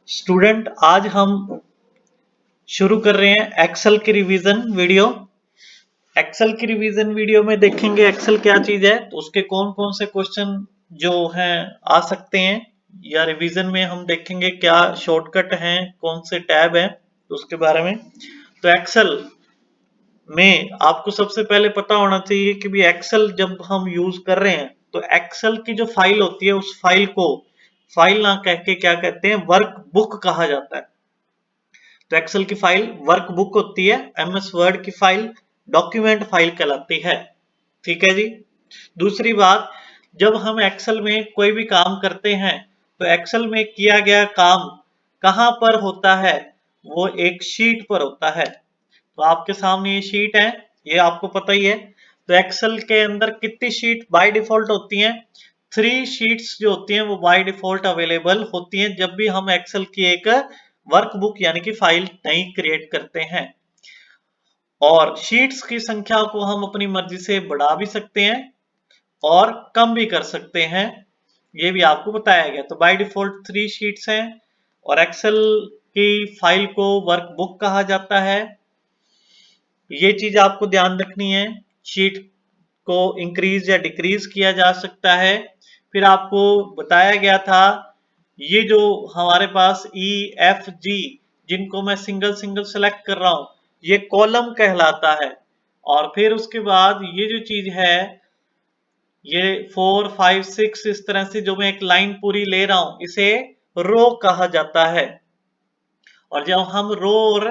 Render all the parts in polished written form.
Student, आज हम शुरू कर रहे हैं एक्सेल की रिवीजन वीडियो। एक्सेल की रिवीजन वीडियो में देखेंगे एक्सेल क्या चीज है, तो उसके कौन कौन से क्वेश्चन जो हैं आ सकते हैं, या रिवीजन में हम देखेंगे क्या शॉर्टकट हैं, कौन से टैब हैं, तो उसके बारे में। तो एक्सेल में आपको सबसे पहले पता होना चाहिए कि भी एक्सेल जब हम यूज कर रहे हैं तो एक्सेल की जो फाइल होती है उस फाइल को फाइल ना कह के क्या कहते हैं, वर्कबुक कहा जाता है। तो एक्सेल की फाइल वर्कबुक होती है, एमएस वर्ड की फाइल डॉक्यूमेंट फाइल कहलाती है। ठीक है जी। दूसरी बात, जब हम एक्सेल में कोई भी काम करते हैं तो एक्सेल में किया गया काम कहां पर होता है, वो एक शीट पर होता है। तो आपके सामने ये शीट है, ये आपको पता ही है। तो एक्सेल के अंदर कितनी शीट बाय डिफॉल्ट होती हैं? 3 शीट्स जो होती हैं वो बाय डिफॉल्ट अवेलेबल होती हैं जब भी हम एक्सेल की एक वर्कबुक यानी कि फाइल नई क्रिएट करते हैं। और शीट्स की संख्या को हम अपनी मर्जी से बढ़ा भी सकते हैं और कम भी कर सकते हैं, ये भी आपको बताया गया। तो बाय डिफॉल्ट 3 शीट्स हैं और एक्सेल की फाइल को वर्कबुक कहा जाता है। ये चीज आपको ध्यान रखनी है। शीट को इंक्रीज या डिक्रीज किया जा सकता है। फिर आपको बताया गया था ये जो हमारे पास ई एफ जी, जिनको मैं सिंगल सिंगल सेलेक्ट कर रहा हूं, ये कॉलम कहलाता है। और फिर उसके बाद ये जो चीज है, ये 4 5 6 इस तरह से जो मैं एक लाइन पूरी ले रहा हूं, इसे रो कहा जाता है। और जब हम रो और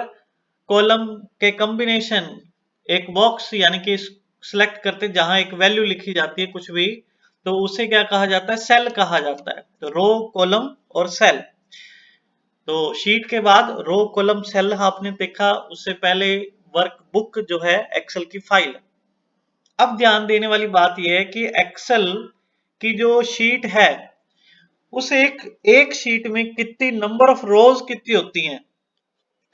कॉलम के कॉम्बिनेशन एक बॉक्स यानी कि सिलेक्ट करते जहां एक वैल्यू लिखी जाती है कुछ भी, तो उसे क्या कहा जाता है, सेल कहा जाता है। तो रो कॉलम और सेल। तो शीट के बाद रो कॉलम सेल आपने देखा, उससे पहले वर्कबुक जो है एक्सेल की फाइल। अब ध्यान देने वाली बात यह है कि एक्सेल की जो शीट है उस एक शीट में कितनी नंबर ऑफ रोज कितनी होती हैं।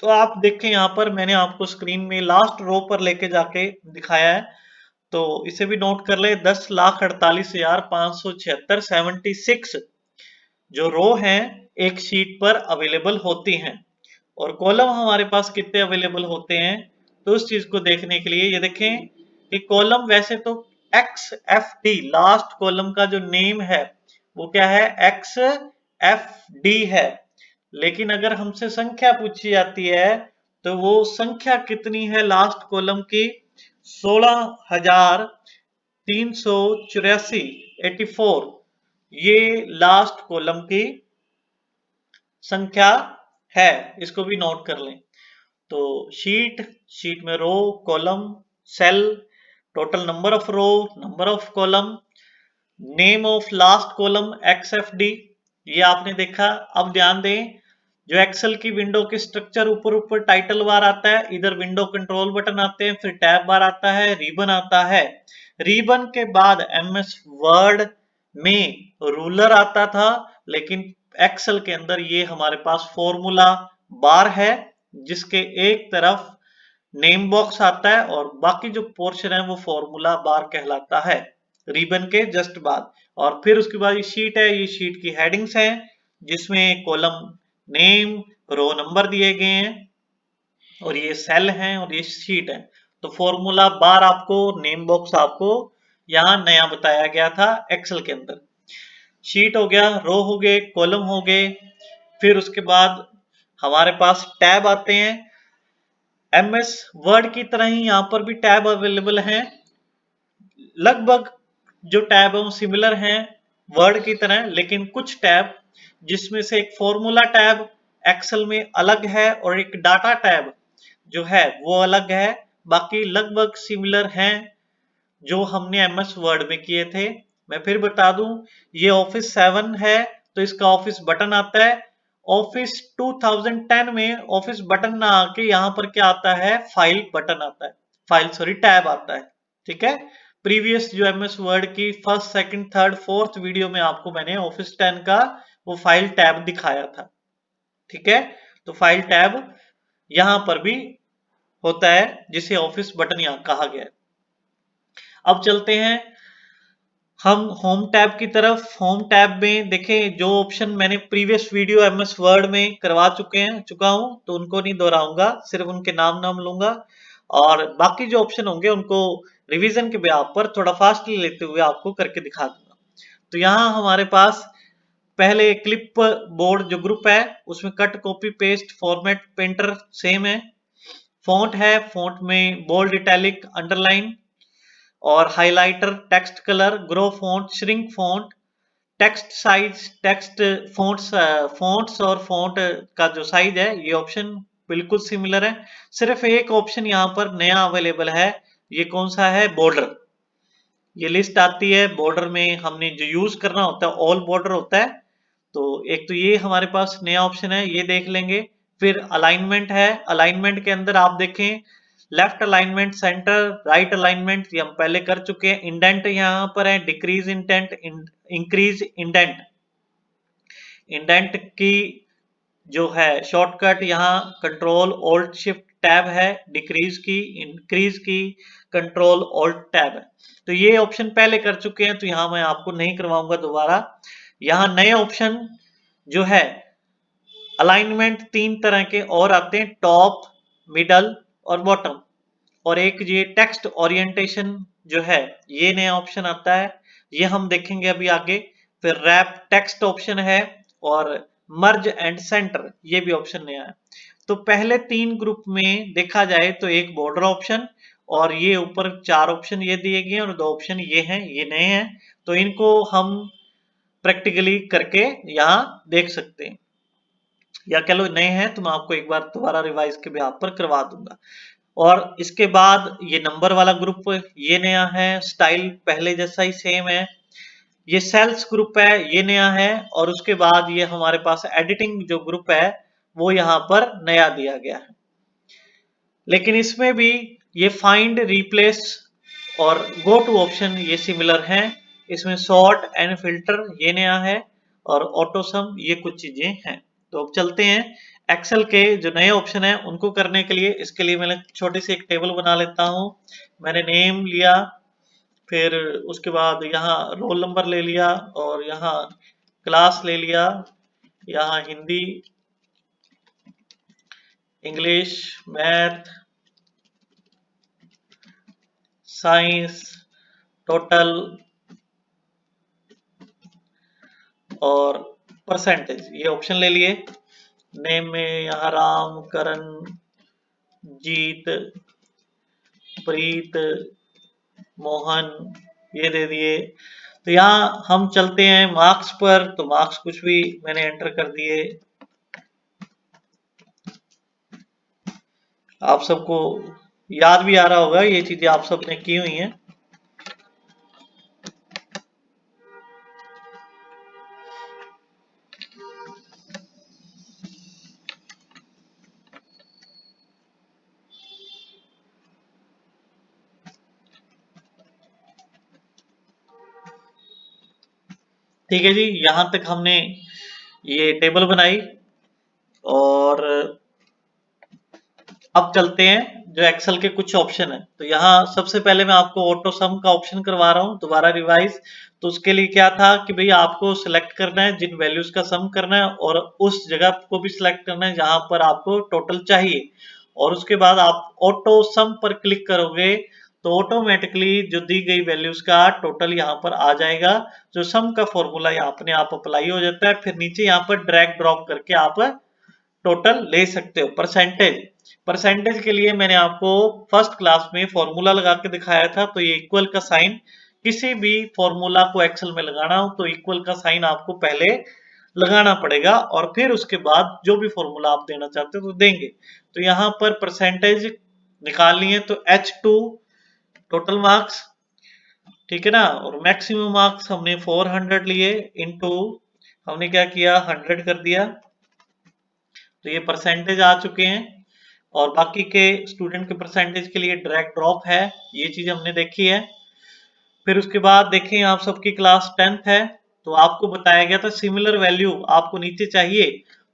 तो आप देखें यहां पर मैंने आपको स्क्रीन में लास्ट रो पर लेके जाके दिखाया है, तो इसे भी नोट कर ले। 10,48,576 76 जो रो हैं एक शीट पर अवेलेबल होती हैं। और कॉलम हमारे पास कितने अवेलेबल होते हैं, तो उस चीज को देखने के लिए ये देखें कि कॉलम वैसे तो x F D, last column का जो नेम है वो क्या है, एक्स एफ डी है। लेकिन अगर हमसे संख्या पूछी जाती है तो वो संख्या कितनी है लास्ट कॉलम की, 16,384 84, ये लास्ट कॉलम की संख्या है। इसको भी नोट कर लें। तो शीट में row column cell, total number of row, number of column, name of last column XFD, ये आपने देखा। अब ध्यान दें, जो एक्सेल की विंडो के स्ट्रक्चर ऊपर ऊपर टाइटल बार आता है, इधर विंडो कंट्रोल बटन आते हैं, फिर टैब बार आता है, रिबन आता है। रिबन के बाद एमएस वर्ड में रूलर आता था, लेकिन एक्सेल के अंदर ये हमारे पास फॉर्मूला बार है, जिसके एक तरफ नेम बॉक्स आता है और बाकी जो पोर्शन है वो फॉर्मूला बार कहलाता है रिबन के जस्ट बाद। और फिर उसके बाद ये शीट है, ये शीट की हेडिंग्स हैं जिसमें कॉलम नेम रो नंबर दिए गए हैं, और ये सेल हैं और ये शीट है। तो फॉर्मूला बार आपको, नेम बॉक्स आपको यहाँ नया बताया गया था एक्सेल के अंदर। शीट हो गया, रो हो गए, कॉलम हो गए। फिर उसके बाद हमारे पास टैब आते हैं। एमएस वर्ड की तरह ही यहाँ पर भी टैब अवेलेबल हैं। लगभग जो टैब है वो सिमिलर हैं वर्ड की तरह, लेकिन कुछ टैब जिसमें से एक फॉर्मूला टैब एक्सेल में अलग है और एक डाटा टैब जो है वो अलग है। बाकी लगभग सिमिलर हैं जो हमने एमएस वर्ड में किए थे। मैं फिर बता दूं, ये ऑफिस 7 है तो इसका ऑफिस बटन आता है। ऑफिस 2010 में ऑफिस बटन ना आके यहाँ पर क्या आता है, फाइल बटन आता है, फाइल सॉरी टैब आता है। ठीक है। प्रीवियस जो एमएस वर्ड की first second third fourth video में आपको मैंने ऑफिस 10 का वो फाइल टैब दिखाया था। ठीक है। तो फाइल टैब यहां पर भी होता है जिसे ऑफिस बटन यहां कहा गया है। अब चलते हैं हम होम टैब की तरफ, होम टैब में देखें जो ऑप्शन मैंने प्रीवियस वीडियो एमएस वर्ड में करवा चुका हूं, तो उनको नहीं दोहराऊंगा, सिर्फ उनके नाम लूंगा और बाकी जो ऑप्शन होंगे उनको रिवीजन के ब्याह पर थोड़ा फास्टली लेते हुए आपको करके दिखा दूंगा। तो यहाँ हमारे पास पहले क्लिप बोर्ड जो ग्रुप है उसमें cut copy paste format painter same है। फॉन्ट है, फॉन्ट में बोल्ड इटैलिक अंडरलाइन और highlighter, text colour, grow font, shrink font, text size, text fonts और फॉन्ट का जो साइज है ये ऑप्शन बिल्कुल सिमिलर है। सिर्फ एक ऑप्शन यहाँ पर नया अवेलेबल है, ये कौन सा है? बॉर्डर। ये लिस्ट आती है, बॉर्डर में हमने जो यूज करना होता है ऑल बॉर्डर होता है, तो एक तो ये हमारे पास नया ऑप्शन है, ये देख लेंगे। फिर अलाइनमेंट है, अलाइनमेंट के अंदर आप देखें left alignment, centre, right alignment ये हम पहले कर चुके हैं। इंडेंट यहाँ पर है, decrease indent, increase indent. Indent की जो है शॉर्टकट यहाँ कंट्रोल ऑल्ट शिफ्ट टैब है, डिक्रीज की, इंक्रीज की कंट्रोल ऑल्ट टैब है। तो ये ऑप्शन पहले कर चुके हैं, तो यहाँ मैं आपको नहीं करवाऊंगा दोबारा। यहाँ नए ऑप्शन जो है अलाइनमेंट तीन तरह के और आते हैं, टॉप, मिडल और बॉटम, और एक ये टेक्स्ट ओरिएंटेशन जो है ये नया ऑप्शन आता है, ये हम देखेंगे अभी आगे। फिर रैप टेक्स्ट ऑप्शन है और मर्ज एंड सेंटर ये भी ऑप्शन नया है। तो पहले तीन ग्रुप में देखा जाए तो एक बॉर्डर ऑप्शन और ये ऊपर चार ऑप्शन ये दिए गए हैं और दो ऑप्शन ये हैं, ये नए हैं। तो इनको हम प्रैक्टिकली करके यहाँ देख सकते हैं, या कह लो नए हैं तो मैं आपको एक बार दोबारा रिवाइज के ब्याह पर करवा दूंगा। और इसके बाद ये नंबर वाला ग्रुप ये नया है, स्टाइल पहले जैसा ही सेम है। ये सेल्स ग्रुप है ये नया है, और उसके बाद ये हमारे पास एडिटिंग जो ग्रुप है वो यहाँ पर नया दिया गया है। लेकिन इसमें भी ये फाइंड, रिप्लेस और गो टू ऑप्शन ये सिमिलर हैं। इसमें सॉर्ट एंड फिल्टर ये नया है और ऑटो सम ये कुछ चीजें हैं। तो अब चलते हैं एक्सेल के जो नए ऑप्शन है उनको करने के लिए। इसके लिए मैंने छोटी सी एक टेबल बना लेता हूं। मैंने नेम लिया, फिर उसके बाद यहाँ रोल नंबर ले लिया और यहाँ क्लास ले लिया, यहाँ Hindi, English, math, science, total और परसेंटेज ये ऑप्शन ले लिए। नेम में यहाँ राम, करण, जीत, प्रीत, मोहन ये दे दिए। तो यहाँ हम चलते हैं मार्क्स पर, तो मार्क्स कुछ भी मैंने एंटर कर दिए। आप सबको याद भी आ रहा होगा, ये चीजें आप सबने की हुई हैं। ठीक है जी, यहां तक हमने ये टेबल बनाई और अब चलते हैं जो एक्सेल के कुछ ऑप्शन है। तो यहाँ सबसे पहले मैं आपको ऑटो सम का ऑप्शन करवा रहा हूँ दोबारा रिवाइज। तो उसके लिए क्या था कि भाई आपको सिलेक्ट करना है जिन वैल्यूज का सम करना है और उस जगह को भी सिलेक्ट करना है जहां पर आपको टोटल चाहिए, और उसके बाद आप ऑटो सम पर क्लिक करोगे तो ऑटोमेटिकली जो दी गई वैल्यूज का टोटल यहाँ पर आ जाएगा। जो सम का फॉर्मूला यहाँ अपने आप अप्लाई हो जाता है। फिर नीचे यहाँ पर ड्रैग ड्रॉप करके आप टोटल ले सकते हो। परसेंटेज, परसेंटेज के लिए मैंने आपको फर्स्ट क्लास में फॉर्मूला लगा के दिखाया था। तो ये इक्वल का साइन, किसी भी फॉर्मूला को एक्सेल में लगाना हो तो इक्वल का साइन आपको पहले लगाना पड़ेगा और फिर उसके बाद जो भी फॉर्मूला आप देना चाहते हो तो देंगे। तो यहाँ पर परसेंटेज निकालनी है तो H2 टोटल मार्क्स, ठीक है ना, और मैक्सिमम मार्क्स हमने 400 लिए, इनटू हमने क्या किया 100 कर दिया। तो ये परसेंटेज आ चुके हैं और बाकी के स्टूडेंट के परसेंटेज के लिए ड्रैग ड्रॉप है, ये चीज हमने देखी है। फिर उसके बाद देखें आप सबकी क्लास 10th है तो आपको बताया गया था सिमिलर वैल्यू आपको नीचे चाहिए,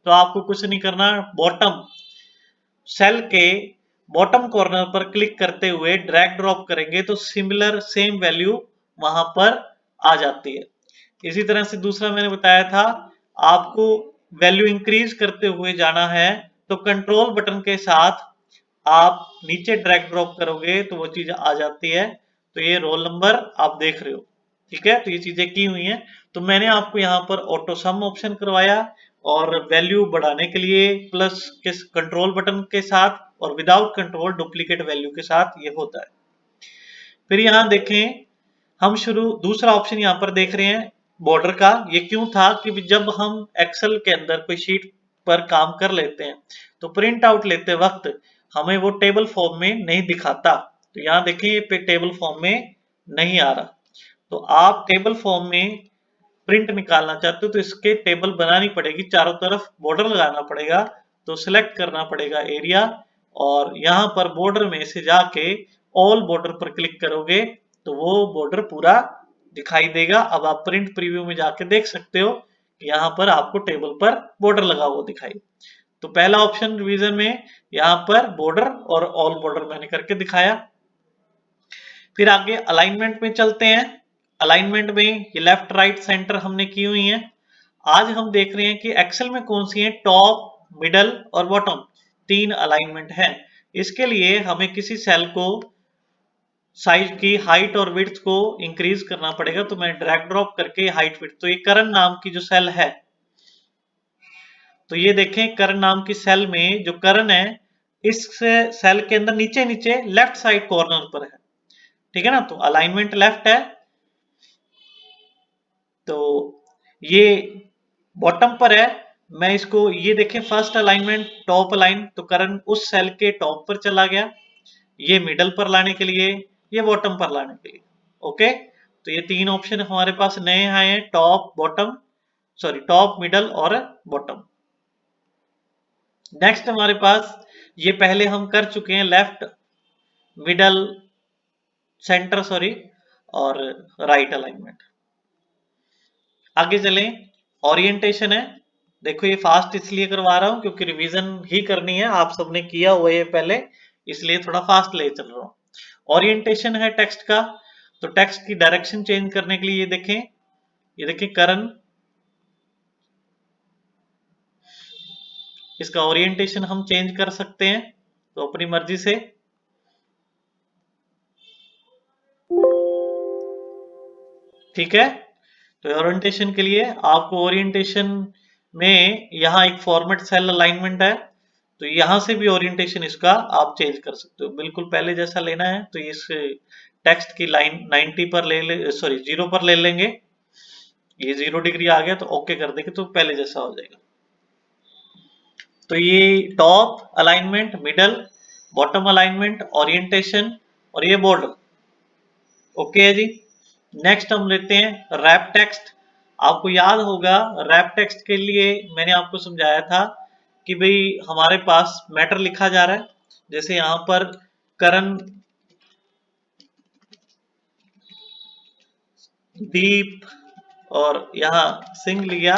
तो आपको कुछ नहीं करना, बॉटम सेल के बॉटम कॉर्नर पर क्लिक करते हुए ड्रैग ड्रॉप करेंगे तो सिमिलर सेम वैल्यू वहां पर आ जाती है। इसी तरह से दूसरा मैंने बताया था, आपको वैल्यू इंक्रीज करते हुए जाना है तो कंट्रोल बटन के साथ आप नीचे ड्रैग ड्रॉप करोगे तो वो चीज आ जाती है। तो ये रोल नंबर आप देख रहे हो, ठीक है। तो ये चीजें की हुई हैं। तो मैंने आपको यहाँ पर ऑटो सम ऑप्शन करवाया और वैल्यू बढ़ाने के लिए प्लस के कंट्रोल बटन के साथ और विदाउट कंट्रोल डुप्लीकेट वैल्यू के साथ ये होता है। फिर यहाँ देखें, हम दूसरा ऑप्शन यहाँ पर देख रहे हैं बॉर्डर का। ये क्यों था कि जब हम एक्सेल के अंदर कोई शीट पर काम कर लेते हैं तो प्रिंट आउट लेते वक्त हमें वो टेबल फॉर्म में नहीं दिखाता। तो यहाँ देखें ये टेबल फॉर्म में नहीं आ रहा। तो आप टेबल फॉर्म में प्रिंट निकालना चाहते हो तो इसके टेबल बनानी पड़ेगी, चारों तरफ बॉर्डर लगाना पड़ेगा। तो सिलेक्ट करना पड़ेगा एरिया और यहाँ पर बॉर्डर में से जाके ऑल बॉर्डर पर क्लिक करोगे तो वो बॉर्डर पूरा दिखाई देगा। अब आप प्रिंट प्रीव्यू में जाके देख सकते हो कि यहाँ पर आपको टेबल पर बॉर्डर लगा हुआ दिखाई। तो पहला ऑप्शन रिवीजन में यहाँ पर बॉर्डर और ऑल बॉर्डर मैंने करके दिखाया। फिर आगे अलाइनमेंट में चलते हैं। अलाइनमेंट में ये लेफ्ट राइट सेंटर हमने की हुई है। आज हम देख रहे हैं कि एक्सेल में कौन सी है, टॉप, मिडल और बॉटम, 3 अलाइनमेंट है। इसके लिए हमें किसी सेल को साइज की हाइट और विड्थ को इंक्रीज करना पड़ेगा। तो मैं ड्रैग ड्रॉप करके हाइट विड्थ, तो ये करण नाम की जो सेल है, तो ये देखें करण नाम की सेल में जो करण है इस सेल के अंदर नीचे नीचे लेफ्ट साइड कॉर्नर पर है, ठीक है ना। तो अलाइनमेंट लेफ्ट है। तो ये बॉटम पर है। मैं इसको ये देखें फर्स्ट अलाइनमेंट टॉप अलाइन, तो करण उस सेल के टॉप पर चला गया। ये मिडल पर लाने के लिए, ये बॉटम पर लाने के लिए। ओके, तो ये 3 ऑप्शन हमारे पास नए आए हैं, top bottom, sorry top middle और बॉटम। नेक्स्ट हमारे पास ये पहले हम कर चुके हैं, लेफ्ट, मिडल, सेंटर सॉरी और राइट अलाइनमेंट। आगे चलें, ओरिएंटेशन है। देखो ये फास्ट इसलिए करवा रहा हूं क्योंकि रिवीजन ही करनी है, आप सबने किया हुआ है पहले, इसलिए थोड़ा फास्ट ले चल रहा हूं। ओरिएंटेशन है टेक्स्ट का, तो टेक्स्ट की डायरेक्शन चेंज करने के लिए ये देखें करण, इसका ओरिएंटेशन हम चेंज कर सकते हैं तो अपनी मर्जी से। ठीक है, तो ओरिएंटेशन के लिए आपको ओरिएंटेशन में यहाँ एक फॉर्मेट सेल अलाइनमेंट है, तो यहां से भी ओरिएंटेशन इसका आप चेंज कर सकते हो। बिल्कुल पहले जैसा लेना है तो इस टेक्स्ट की लाइन 90 पर सॉरी 0 पर ले लेंगे। ये 0 डिग्री आ गया तो ओके कर देंगे तो पहले जैसा हो जाएगा। तो ये top alignment, middle, bottom alignment, orientation और ये बॉर्डर ओके है जी। नेक्स्ट हम लेते हैं रैप टेक्स्ट। आपको याद होगा रैप टेक्स्ट के लिए मैंने आपको समझाया था कि भाई हमारे पास मैटर लिखा जा रहा है, जैसे यहां पर करण दीप और यहाँ सिंह लिया,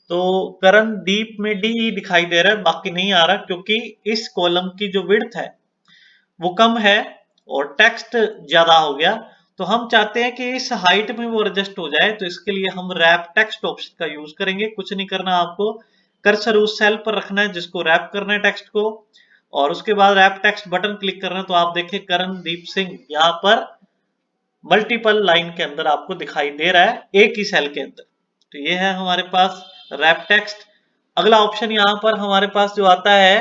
तो करण दीप में डी दिखाई दे रहा है, बाकी नहीं आ रहा क्योंकि इस कॉलम की जो विड्थ है वो कम है और टेक्स्ट ज्यादा हो गया। तो हम चाहते हैं कि इस हाइट में वो एडजस्ट हो जाए, तो इसके लिए हम रैप टेक्स्ट ऑप्शन का यूज करेंगे। कुछ नहीं करना, आपको कर्सर उस सेल पर रखना है जिसको रैप करना है टेक्स्ट को, और उसके बाद रैप टेक्स्ट बटन क्लिक करना है। तो आप देखिए करणदीप सिंह यहाँ पर मल्टीपल लाइन के अंदर आपको दिखाई दे रहा है एक ही सेल के अंदर। तो ये है हमारे पास रैप टेक्स्ट। अगला ऑप्शन यहाँ पर हमारे पास जो आता है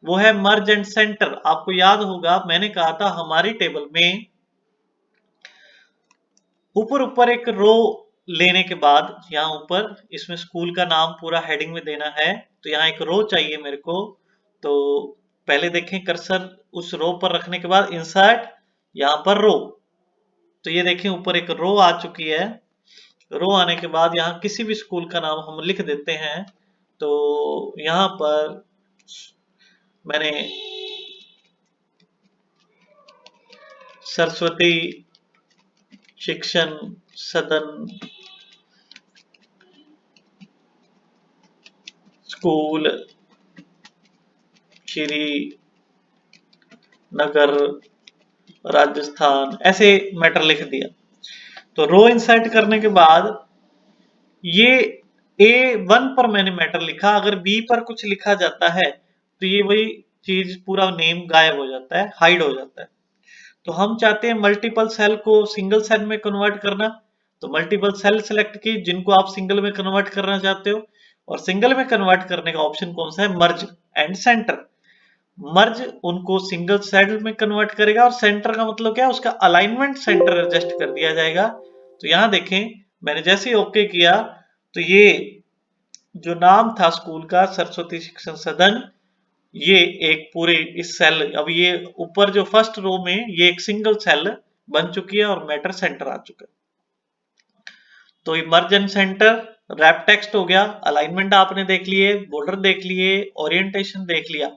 वो है मर्ज एंड सेंटर। आपको याद होगा मैंने कहा था हमारी टेबल में ऊपर ऊपर एक रो लेने के बाद यहाँ ऊपर इसमें स्कूल का नाम पूरा हेडिंग में देना है, तो यहाँ एक रो चाहिए मेरे को। तो पहले देखें कर्सर उस रो पर रखने के बाद इंसर्ट, यहाँ पर रो, तो ये देखें ऊपर एक रो आ चुकी है। रो आने के बाद यहाँ किसी भी स्कूल का नाम हम लिख देते हैं। तो यहाँ पर मैंने सरस्वती शिक्षण सदन स्कूल श्री नगर राजस्थान ऐसे मैटर लिख दिया। तो रो इंसर्ट करने के बाद ये A1 पर मैंने मैटर लिखा, अगर B पर कुछ लिखा जाता है तो ये वही चीज पूरा नेम गायब हो जाता है, हाइड हो जाता है। तो हम चाहते हैं मल्टीपल सेल को सिंगल सेल में कन्वर्ट करना, तो मल्टीपल सेल सेलेक्ट की जिनको आप सिंगल में कन्वर्ट करना चाहते हो, और सिंगल में कन्वर्ट करने का ऑप्शन कौन सा है, मर्ज एंड सेंटर। मर्ज उनको सिंगल सेल में कन्वर्ट करेगा, और सेंटर का मतलब क्या है, उसका अलाइनमेंट सेंटर एडजस्ट कर दिया जाएगा। तो यहां देखें मैंने जैसे ही ओके किया तो ये जो नाम था स्कूल का सरस्वती शिक्षण सदन, ये एक पूरे इस सेल, अब ये ऊपर जो फर्स्ट रो में ये एक सिंगल सेल बन चुकी है और मैटर सेंटर आ चुका है। तो ये मर्ज एंड सेंटर, रैप टेक्स्ट हो गया, अलाइनमेंट आपने देख लिए, बॉर्डर देख लिए, ओरिएंटेशन देख लिया।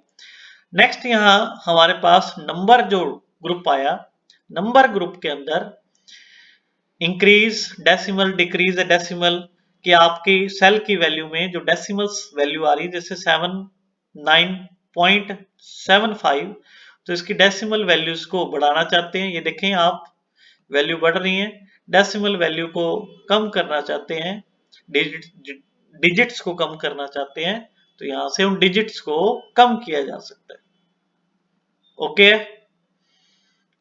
नेक्स्ट यहाँ हमारे पास नंबर जो ग्रुप आया, नंबर ग्रुप के अंदर इंक्रीज डेसिमल, डिक्रीज डेसिमल, कि आपकी सेल की वैल्यू में जो डेसिमल्स वैल्यू आ रही है जैसे 79.75, तो इसकी डेसिमल वैल्यूज को बढ़ाना चाहते हैं, ये देखें आप वैल्यू बढ़ रही है। डेसिमल वैल्यू को कम करना चाहते हैं, डिजिट्स को कम करना चाहते हैं, तो यहां से उन डिजिट्स को कम किया जा सकता है। ओके,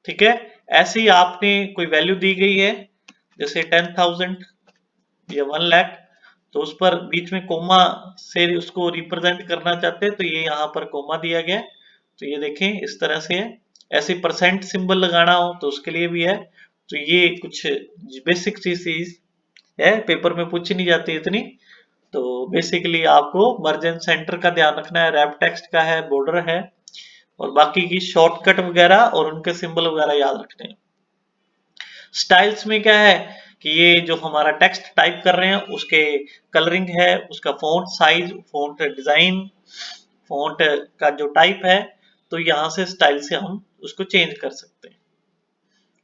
ठीक है। ऐसे ही आपने कोई वैल्यू दी गई है जैसे 10,000 या 1 लाख, तो उस पर बीच में कोमा से उसको रिप्रेजेंट करना चाहते हैं, तो ये यहाँ पर कोमा दिया गया है। तो ये देखें इस तरह से है। ऐसे परसेंट सिंबल लगाना हो तो उसके लिए भी है। तो ये कुछ बेसिक चीज है, पेपर में पूछी नहीं जाती इतनी। तो बेसिकली आपको मर्ज एंड सेंटर का ध्यान रखना है, रैप टेक्स्ट का है, बॉर्डर है, और बाकी की शॉर्टकट वगैरह और उनके सिंबल वगैरह याद रखने हैं। स्टाइल्स में क्या है कि ये जो हमारा टेक्स्ट टाइप कर रहे हैं उसके कलरिंग है, उसका font size, font design, font का जो टाइप है, तो यहाँ से स्टाइल से हम उसको चेंज कर सकते हैं।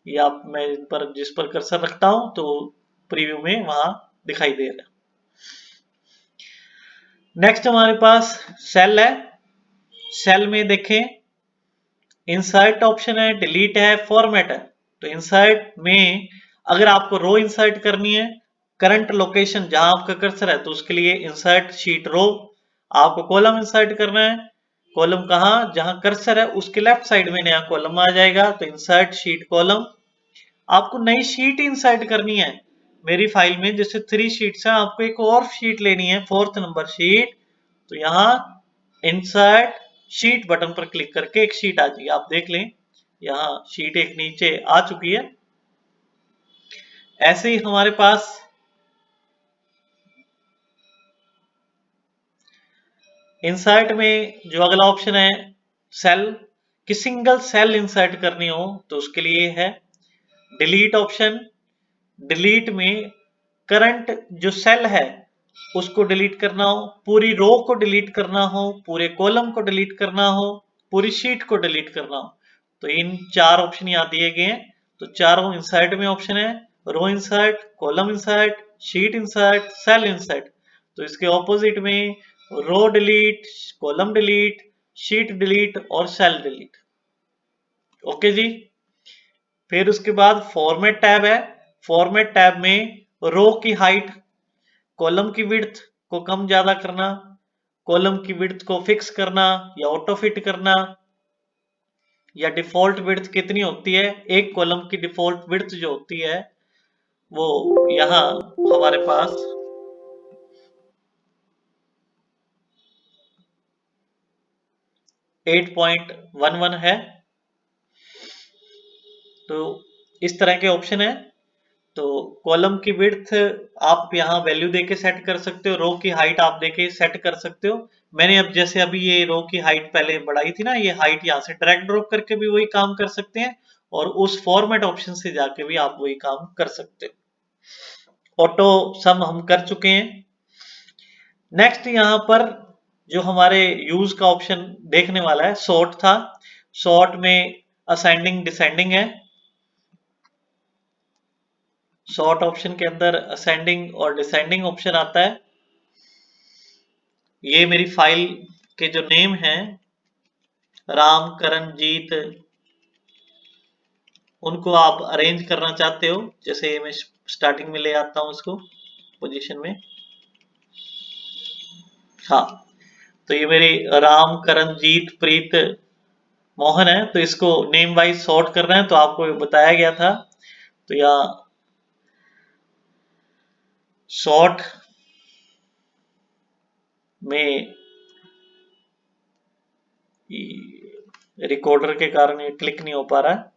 ये आप मैं इन पर जिस पर कर्सर रखता हूं तो प्रीव्यू में वहां दिखाई दे रहा है। नेक्स्ट हमारे पास सेल है। सेल में देखें इंसर्ट ऑप्शन है, डिलीट है, फॉर्मेट है। तो इंसर्ट में अगर आपको रो इंसर्ट करनी है, करंट लोकेशन जहां आपका कर्सर है, तो उसके लिए इंसर्ट शीट रो। आपको कॉलम इंसर्ट करना है, कॉलम कहां, जहां कर्सर है उसके लेफ्ट साइड में नया कॉलम आ जाएगा, तो इंसर्ट शीट कॉलम। आपको नई शीट इंसर्ट करनी है, मेरी फाइल में जैसे 3 शीट्स है, आपको एक और शीट लेनी है, 4th नंबर शीट। तो यहाँ इंसर्ट शीट बटन पर क्लिक करके एक शीट आ जाएगी, आप देख लें यहाँ शीट एक नीचे आ चुकी है। ऐसे ही हमारे पास इंसर्ट में जो अगला ऑप्शन है सेल, कि सिंगल सेल इंसर्ट करनी हो तो उसके लिए है डिलीट ऑप्शन। डिलीट में करंट जो सेल है उसको डिलीट करना हो, पूरी रो को डिलीट करना हो, पूरे कॉलम को डिलीट करना हो, पूरी शीट को डिलीट करना हो, तो इन 4 ऑप्शन यहाँ दिए गए हैं। तो चारों इंसर्ट में ऑप्शन है, row insert, column insert, sheet insert, cell insert. तो इसके ऑपोजिट में row delete, column delete, sheet delete और सेल डिलीट। ओके जी। फिर उसके बाद फॉर्मेट टैब है। फॉर्मेट टैब में रो की हाइट, कॉलम की विड्थ को कम ज्यादा करना, कॉलम की विड्थ को फिक्स करना या ऑटो फिट करना, या डिफॉल्ट विड्थ कितनी होती है, एक कॉलम की डिफॉल्ट विड्थ जो होती है वो यहाँ हमारे पास 8.11 है। तो इस तरह के ऑप्शन है। तो कॉलम की विड्थ आप यहाँ वैल्यू देके सेट कर सकते हो, रो की हाइट आप देके सेट कर सकते हो। मैंने अब जैसे अभी ये रो की हाइट पहले बढ़ाई थी ना, ये हाइट यहाँ से ड्रैग ड्रॉप करके भी वही काम कर सकते हैं, और उस फॉर्मेट ऑप्शन से जाके भी आप वही काम कर सकते हो। ऑटो सम हम कर चुके हैं। नेक्स्ट यहाँ पर जो हमारे यूज का ऑप्शन देखने वाला है, सॉर्ट था। सॉर्ट में असेंडिंग डिसेंडिंग है। सॉर्ट ऑप्शन के अंदर असेंडिंग और डिसेंडिंग ऑप्शन आता है। ये मेरी फाइल के जो नेम हैं राम, करण, जीत, उनको आप अरेंज करना चाहते हो, जैसे मैं स्टार्टिंग में ले आता हूं इसको पोजीशन में। हाँ, तो ये मेरी राम, करणजीत, प्रीत, मोहन है, तो इसको नेम वाइज सॉर्ट करना है, तो आपको बताया गया था। तो यहाँ सॉर्ट में रिकॉर्डर के कारण ये क्लिक नहीं हो पा रहा है।